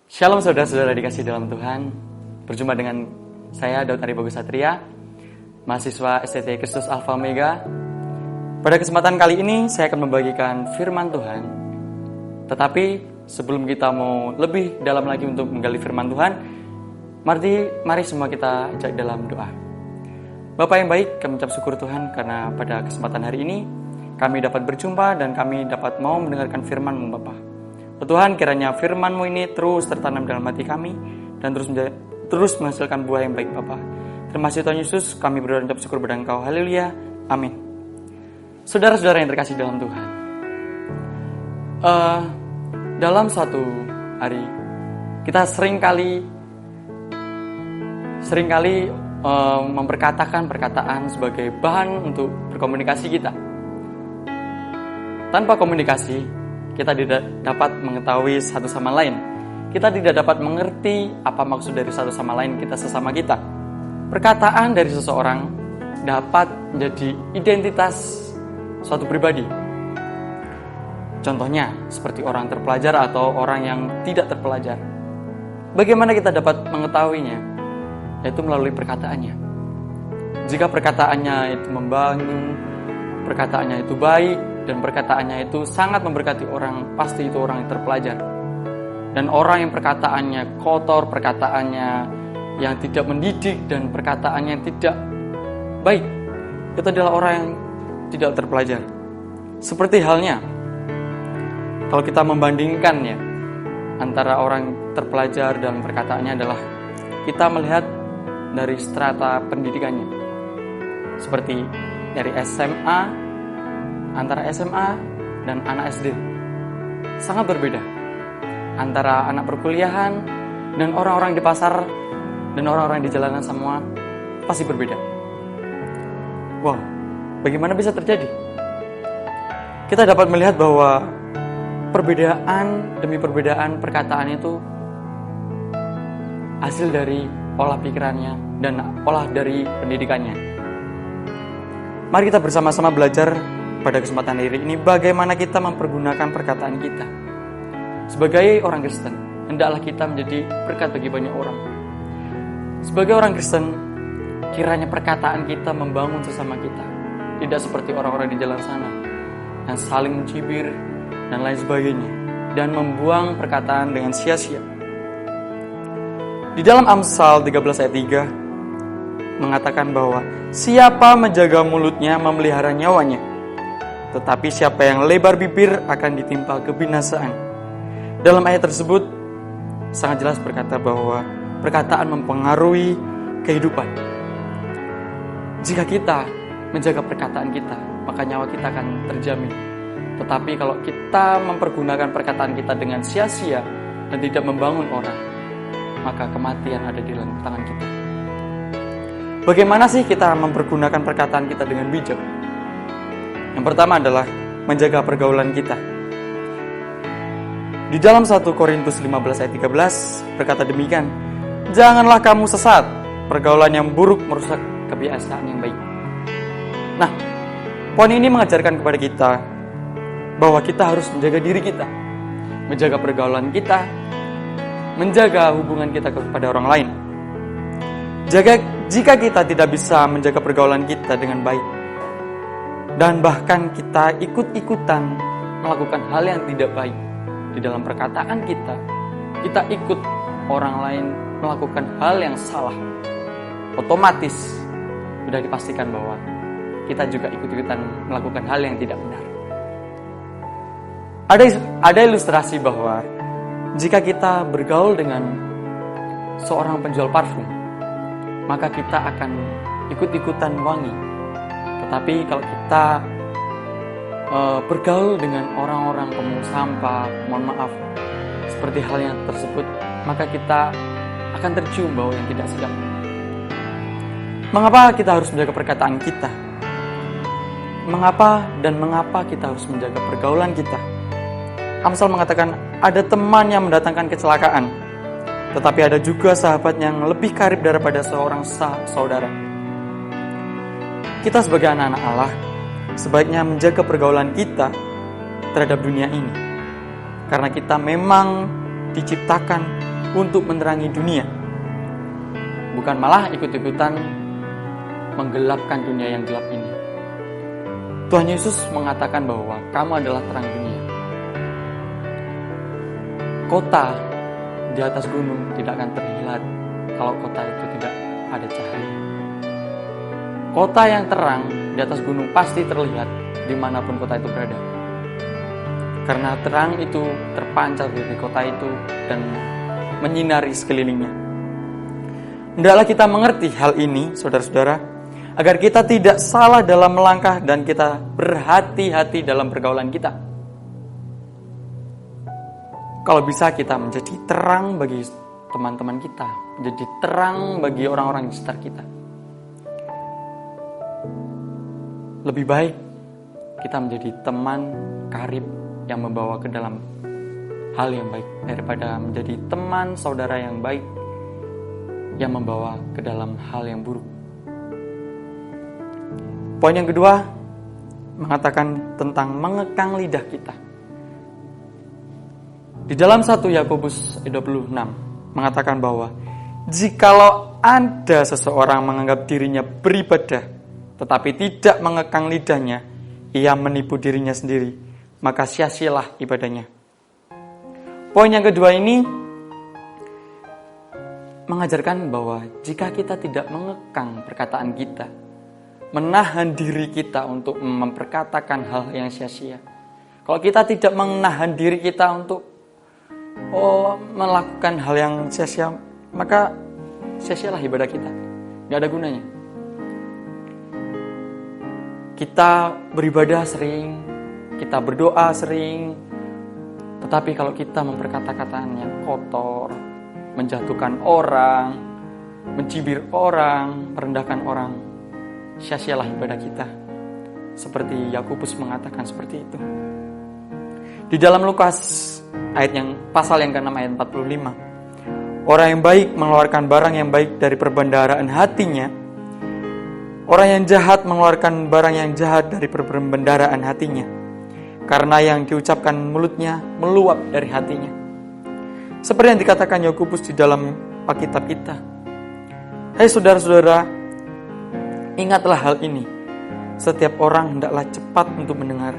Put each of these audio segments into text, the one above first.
Shalom saudara-saudara dikasih dalam Tuhan. Berjumpa dengan saya Daud Aribagus Satria, mahasiswa STT Kristus Alpha Omega. Pada kesempatan kali ini saya akan membagikan firman Tuhan. Tetapi sebelum kita mau lebih dalam lagi untuk menggali firman Tuhan, mari semua kita ajak dalam doa. Bapa yang baik, kami ucap syukur Tuhan karena pada kesempatan hari ini kami dapat berjumpa dan kami dapat mau mendengarkan firman-Mu Bapa. Tuhan, kiranya firman-Mu ini terus tertanam dalam hati kami dan terus menghasilkan buah yang baik Bapa. Terima kasih Tuhan Yesus, kami berdoa dan ucap syukur kepada Engkau. Haleluya. Amin. Saudara-saudara yang terkasih dalam Tuhan, dalam suatu hari kita seringkali memperkatakan perkataan sebagai bahan untuk berkomunikasi kita. Tanpa komunikasi, kita tidak dapat mengetahui satu sama lain. Kita tidak dapat mengerti apa maksud dari satu sama lain kita sesama kita. Perkataan dari seseorang dapat menjadi identitas suatu pribadi. Contohnya, seperti orang terpelajar atau orang yang tidak terpelajar. Bagaimana kita dapat mengetahuinya? Yaitu melalui perkataannya. Jika perkataannya itu membangun, perkataannya itu baik, dan perkataannya itu sangat memberkati orang, pasti itu orang yang terpelajar. Dan orang yang perkataannya kotor, perkataannya yang tidak mendidik, dan perkataannya yang tidak baik, itu adalah orang yang tidak terpelajar. Seperti halnya, kalau kita membandingkannya antara orang terpelajar dan perkataannya adalah kita melihat dari strata pendidikannya. Seperti dari SMA, antara SMA dan anak SD sangat berbeda. Antara anak perkuliahan dan orang-orang di pasar dan orang-orang di jalanan semua pasti berbeda. Wow, bagaimana bisa terjadi? Kita dapat melihat bahwa perbedaan demi perbedaan perkataan itu hasil dari olah pikirannya dan olah dari pendidikannya. Mari kita bersama-sama belajar pada kesempatan hari ini bagaimana kita mempergunakan perkataan kita. Sebagai orang Kristen, hendaklah kita menjadi berkat bagi banyak orang. Sebagai orang Kristen, kiranya perkataan kita membangun sesama kita, tidak seperti orang-orang di jalan sana yang saling mencibir dan lain sebagainya, dan membuang perkataan dengan sia-sia. Di dalam Amsal 13 ayat 3 mengatakan bahwa siapa menjaga mulutnya memelihara nyawanya, tetapi siapa yang lebar bibir akan ditimpa kebinasaan. Dalam ayat tersebut sangat jelas berkata bahwa perkataan mempengaruhi kehidupan. Jika kita menjaga perkataan kita, maka nyawa kita akan terjamin. Tetapi kalau kita mempergunakan perkataan kita dengan sia-sia dan tidak membangun orang, maka kematian ada di dalam tangan kita. Bagaimana sih kita mempergunakan perkataan kita dengan bijak? Yang pertama adalah menjaga pergaulan kita. Di dalam 1 Korintus 15 ayat 13 berkata demikian, janganlah kamu sesat, pergaulan yang buruk merusak kebiasaan yang baik. Nah, poin ini mengajarkan kepada kita bahwa kita harus menjaga diri kita, menjaga pergaulan kita, menjaga hubungan kita kepada orang lain. Jika kita tidak bisa menjaga pergaulan kita dengan baik, dan bahkan kita ikut-ikutan melakukan hal yang tidak baik di dalam perkataan kita ikut orang lain melakukan hal yang salah, otomatis sudah dipastikan bahwa kita juga ikut-ikutan melakukan hal yang tidak benar. Ada ilustrasi bahwa jika kita bergaul dengan seorang penjual parfum, maka kita akan ikut-ikutan wangi. Tetapi kalau kita bergaul dengan orang-orang pemungut sampah, mohon maaf, seperti hal yang tersebut, maka kita akan tercium bau yang tidak sedap. Mengapa kita harus menjaga perkataan kita? Mengapa kita harus menjaga pergaulan kita? Amsal mengatakan, ada teman yang mendatangkan kecelakaan, tetapi ada juga sahabat yang lebih karib daripada seorang saudara. Kita sebagai anak-anak Allah sebaiknya menjaga pergaulan kita terhadap dunia ini. Karena kita memang diciptakan untuk menerangi dunia, bukan malah ikut-ikutan menggelapkan dunia yang gelap ini. Tuhan Yesus mengatakan bahwa kamu adalah terang dunia. Kota di atas gunung tidak akan terlihat kalau kota itu tidak ada cahaya. Kota yang terang di atas gunung pasti terlihat dimanapun kota itu berada. Karena terang itu terpancar dari kota itu dan menyinari sekelilingnya. Hendaklah kita mengerti hal ini, saudara-saudara, agar kita tidak salah dalam melangkah dan kita berhati-hati dalam pergaulan kita. Kalau bisa kita menjadi terang bagi teman-teman kita, menjadi terang bagi orang-orang di sekitar kita. Lebih baik kita menjadi teman karib yang membawa ke dalam hal yang baik daripada menjadi teman saudara yang baik yang membawa ke dalam hal yang buruk. Poin yang kedua mengatakan tentang mengekang lidah kita. Di dalam 1 Yakobus 26 mengatakan bahwa jikalau ada seseorang menganggap dirinya beribadah tetapi tidak mengekang lidahnya, ia menipu dirinya sendiri, maka sia-sialah ibadahnya. Poin yang kedua ini mengajarkan bahwa jika kita tidak mengekang perkataan kita, menahan diri kita untuk memperkatakan hal yang sia-sia. Kalau kita tidak menahan diri kita untuk melakukan hal yang sia-sia, maka sia-sialah ibadah kita. Gak ada gunanya. Kita beribadah sering, kita berdoa sering, tetapi kalau kita memperkata-kataan yang kotor, menjatuhkan orang, mencibir orang, merendahkan orang, sia-sialah ibadah kita. Seperti Yakobus mengatakan seperti itu. Di dalam Lukas pasal yang ke-6 ayat 45. Orang yang baik mengeluarkan barang yang baik dari perbendaharaan hatinya. Orang yang jahat mengeluarkan barang yang jahat dari perbendaharaan hatinya. Karena yang diucapkan mulutnya meluap dari hatinya. Seperti yang dikatakan Yakobus di dalam Alkitab kita. Hai saudara-saudara, ingatlah hal ini. Setiap orang hendaklah cepat untuk mendengar,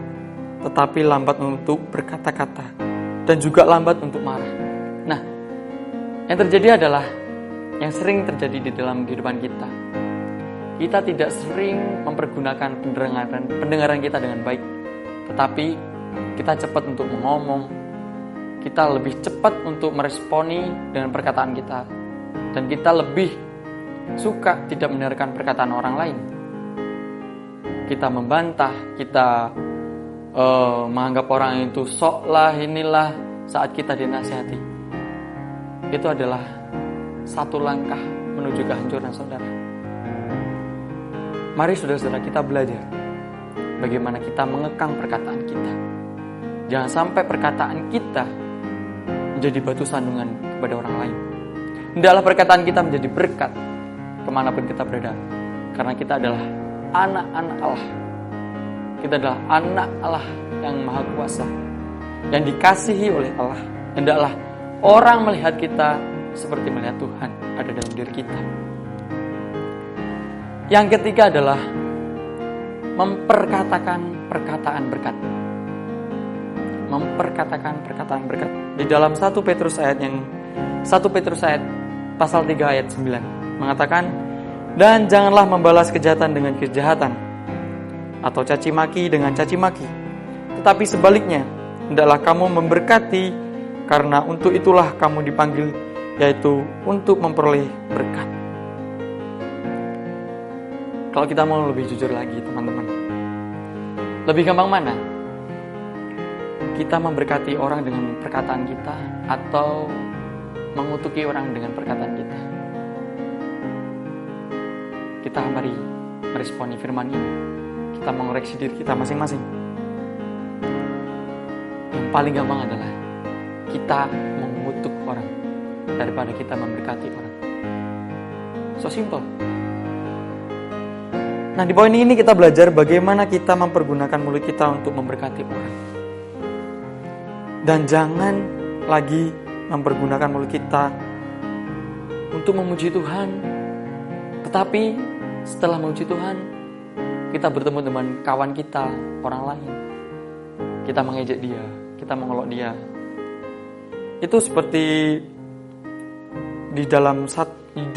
tetapi lambat untuk berkata-kata, dan juga lambat untuk marah. Nah, yang terjadi adalah yang sering terjadi di dalam kehidupan kita. Kita tidak sering mempergunakan pendengaran kita dengan baik, tetapi kita cepat untuk mengomong, kita lebih cepat untuk meresponi dengan perkataan kita, dan kita lebih suka tidak mendengarkan perkataan orang lain. Kita membantah, kita menganggap orang itu soklah inilah saat kita dinasihati. Itu adalah satu langkah menuju kehancuran saudara. Mari saudara-saudara kita belajar bagaimana kita mengekang perkataan kita. Jangan sampai perkataan kita menjadi batu sandungan kepada orang lain. Hendaklah perkataan kita menjadi berkat kemanapun kita berada. Karena kita adalah anak-anak Allah. Kita adalah anak Allah yang maha kuasa, yang dikasihi oleh Allah. Hendaklah orang melihat kita seperti melihat Tuhan ada dalam diri kita. Yang ketiga adalah memperkatakan perkataan berkat. Memperkatakan perkataan berkat. Di dalam 1 Petrus ayat pasal 3 ayat 9 mengatakan, dan janganlah membalas kejahatan dengan kejahatan atau caci maki dengan caci maki, tetapi sebaliknya hendaklah kamu memberkati, karena untuk itulah kamu dipanggil, yaitu untuk memperoleh berkat. Kalau kita mau lebih jujur lagi teman-teman, lebih gampang mana? Kita memberkati orang dengan perkataan kita atau mengutuki orang dengan perkataan kita? Kita mari meresponi firman ini. Kita mengoreksi diri kita masing-masing. Yang paling gampang adalah kita mengutuk orang daripada kita memberkati orang. So simple. Nah, di poin ini kita belajar bagaimana kita mempergunakan mulut kita untuk memberkati orang. Dan jangan lagi mempergunakan mulut kita untuk memuji Tuhan. Tetapi setelah memuji Tuhan, kita bertemu dengan kawan kita, orang lain. Kita mengejek dia, kita mengolok dia. Itu seperti di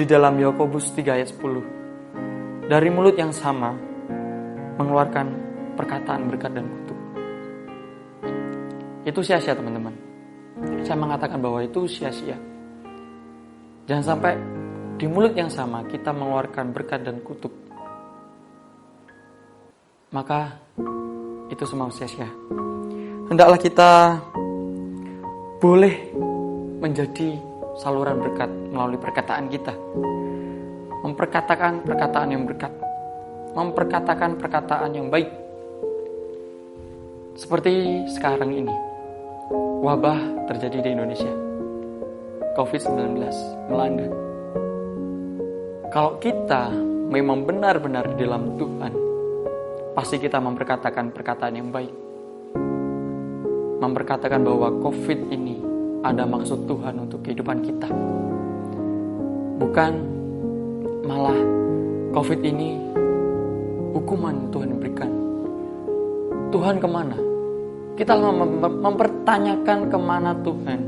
dalam Yakobus 3 ayat 10. Dari mulut yang sama mengeluarkan perkataan berkat dan kutuk. Itu sia-sia, teman-teman. Saya mengatakan bahwa itu sia-sia. Jangan sampai di mulut yang sama kita mengeluarkan berkat dan kutuk. Maka itu semua sia-sia. Hendaklah kita boleh menjadi saluran berkat melalui perkataan kita. Memperkatakan perkataan yang berkat. Memperkatakan perkataan yang baik. Seperti sekarang ini, wabah terjadi di Indonesia. COVID-19 melanda. Kalau kita memang benar-benar di dalam Tuhan, pasti kita memperkatakan perkataan yang baik. Memperkatakan bahwa COVID ini ada maksud Tuhan untuk kehidupan kita. Bukan malah COVID ini hukuman Tuhan berikan. Tuhan kemana? Kita mempertanyakan kemana Tuhan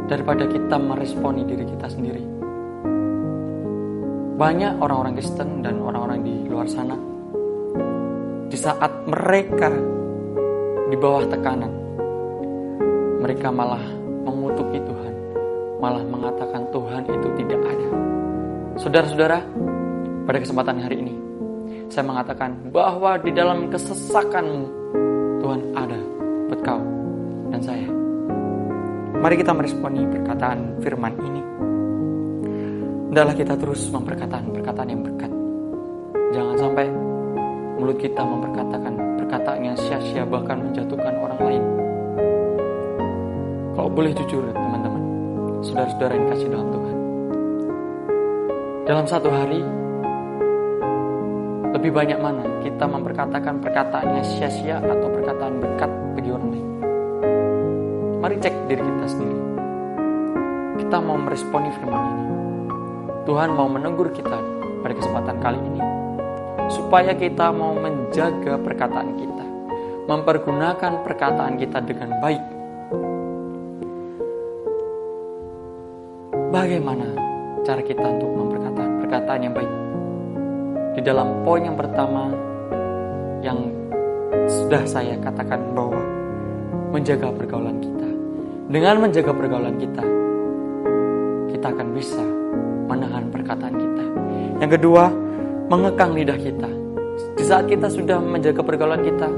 daripada kita meresponi diri kita sendiri. Banyak orang-orang Kristen dan orang-orang di luar sana, di saat mereka di bawah tekanan, mereka malah mengutuki Tuhan, malah mengatakan Tuhan itu tidak ada. Saudara-saudara, pada kesempatan hari ini, saya mengatakan bahwa di dalam kesesakanmu, Tuhan ada buat kau dan saya. Mari kita meresponi perkataan firman ini. Hendaklah kita terus memperkatakan perkataan yang berkat. Jangan sampai mulut kita memperkatakan perkataan yang sia-sia, bahkan menjatuhkan orang lain. Kalau boleh jujur, teman-teman, saudara-saudara yang dikasihi dalam Tuhan, dalam satu hari, lebih banyak mana kita memperkatakan perkataan yang sia-sia atau perkataan berkat bagi orang lain? Mari cek diri kita sendiri. Kita mau meresponi firman ini. Tuhan mau menegur kita pada kesempatan kali ini, supaya kita mau menjaga perkataan kita, mempergunakan perkataan kita dengan baik. Bagaimana cara kita untuk memperkatakan perkataan yang baik? Di dalam poin yang pertama yang sudah saya katakan bahwa menjaga pergaulan kita. Dengan menjaga pergaulan kita, kita akan bisa menahan perkataan kita. Yang kedua, mengekang lidah kita. Di saat kita sudah menjaga pergaulan kita,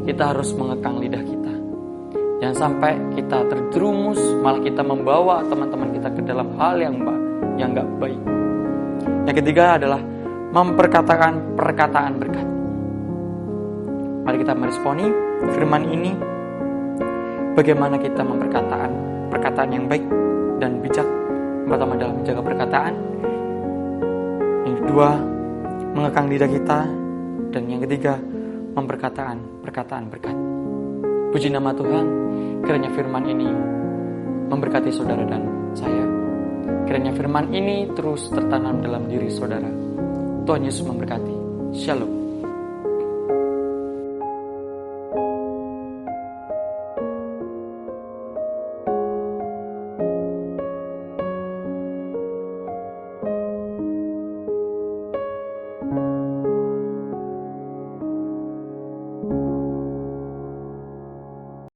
kita harus mengekang lidah kita. Jangan sampai kita terjerumus, malah kita membawa teman-teman kita ke dalam hal yang gak baik. Yang ketiga adalah memperkatakan perkataan berkat. Mari kita meresponi firman ini. Bagaimana kita memperkatakan perkataan yang baik dan bijak, pertama dalam menjaga perkataan. Yang kedua, mengekang lidah kita. Dan yang ketiga, memperkatakan perkataan berkat. Puji nama Tuhan, kiranya firman ini memberkati saudara dan saya. Kiranya firman ini terus tertanam dalam diri saudara. Tuhan Yesus memberkati. Shalom.